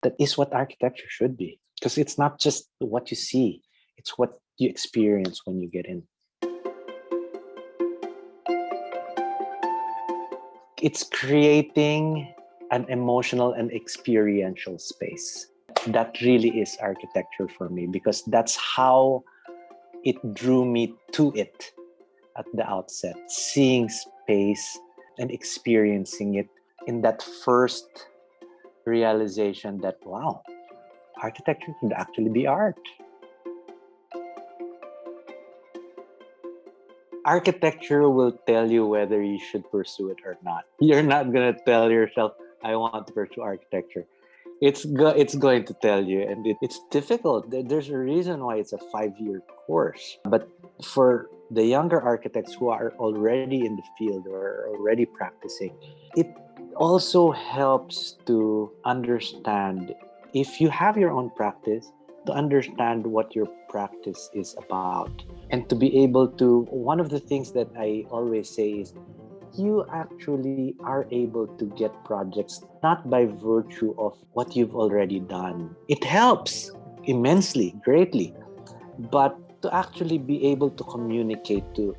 That is what architecture should be. Because it's not just what you see, it's what you experience when you get in. It's creating an emotional and experiential space. That really is architecture for me, because that's how it drew me to it at the outset. Seeing space and experiencing it in that first realization that, wow, architecture could actually be art. Architecture will tell you whether you should pursue it or not. You're not going to tell yourself, I want to pursue architecture. It's going to tell you, and it's difficult. There's a reason why it's a 5-year course. But for the younger architects who are already in the field or already practicing, it also helps to understand, if you have your own practice, to understand what your practice is about. And to be able to, one of the things that I always say is, you actually are able to get projects not by virtue of what you've already done. It helps immensely, greatly, but to actually be able to communicate to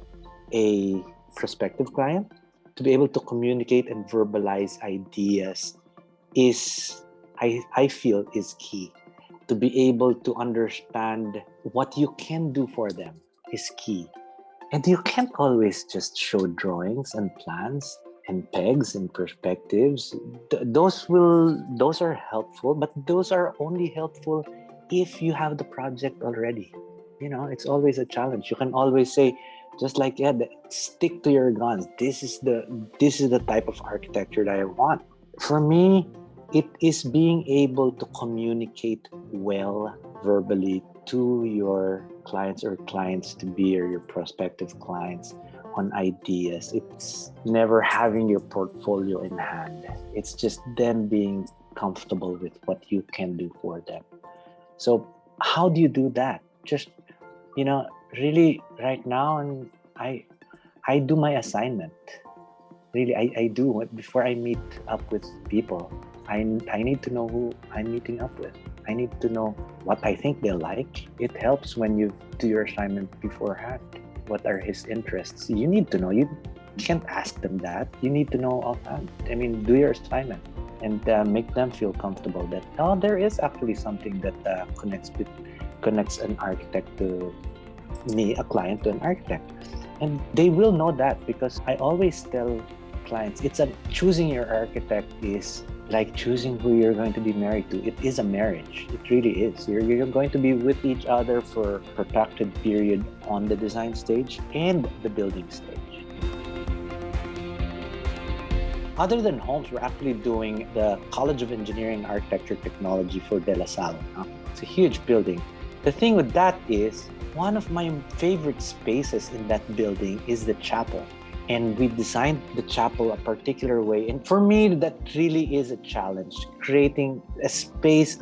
a prospective client, to be able to communicate and verbalize ideas is, I feel, is key. To be able to understand what you can do for them is key. And you can't always just show drawings and plans and pegs and perspectives. Those are helpful, but those are only helpful if you have the project already. It's always a challenge. You can always say, just like Ed, stick to your guns. This is the type of architecture that I want. For me, it is being able to communicate well verbally to your clients or clients to be, or your prospective clients, on ideas. It's never having your portfolio in hand. It's just them being comfortable with what you can do for them. So how do you do that? Just, really right now, and I do my assignment. Really, I do. Before I meet up with people, I need to know who I'm meeting up with. I need to know what I think they'll like. It helps when you do your assignment beforehand. What are his interests? You need to know. You can't ask them that. You need to know offhand. Do your assignment and make them feel comfortable that, there is actually something that connects an architect to me, a client to an architect. And they will know that, because I always tell clients, choosing your architect is like choosing who you're going to be married to. It is a marriage. It really is. You're going to be with each other for a protracted period on the design stage and the building stage. Other than homes, we're actually doing the College of Engineering and Architecture Technology for De La Salle. It's a huge building. The thing with that is, one of my favorite spaces in that building is the chapel. And we designed the chapel a particular way. And for me, that really is a challenge, creating a space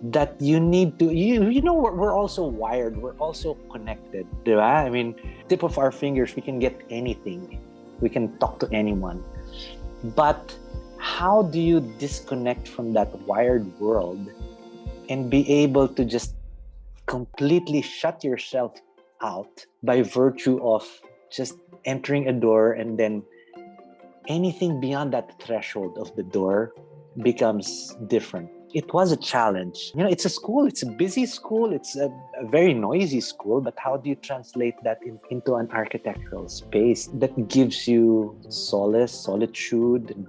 that you need to, we're also wired, we're also connected. Right? Tip of our fingers, we can get anything. We can talk to anyone. But how do you disconnect from that wired world and be able to just completely shut yourself out by virtue of just entering a door, and then anything beyond that threshold of the door becomes different? It was a challenge. It's a school, it's a busy school, it's a very noisy school, but how do you translate that into an architectural space that gives you solace, solitude, and,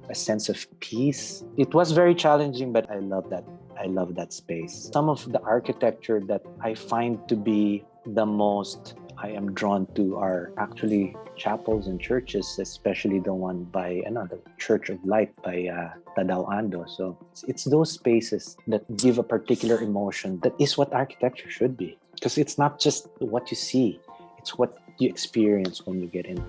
a sense of peace? It was very challenging, but I love that. I love that space. Some of the architecture that I find to be the most I am drawn to are actually chapels and churches, especially the one by the Church of Light by Tadao Ando. So it's those spaces that give a particular emotion. That is what architecture should be, because it's not just what you see, it's what you experience when you get in.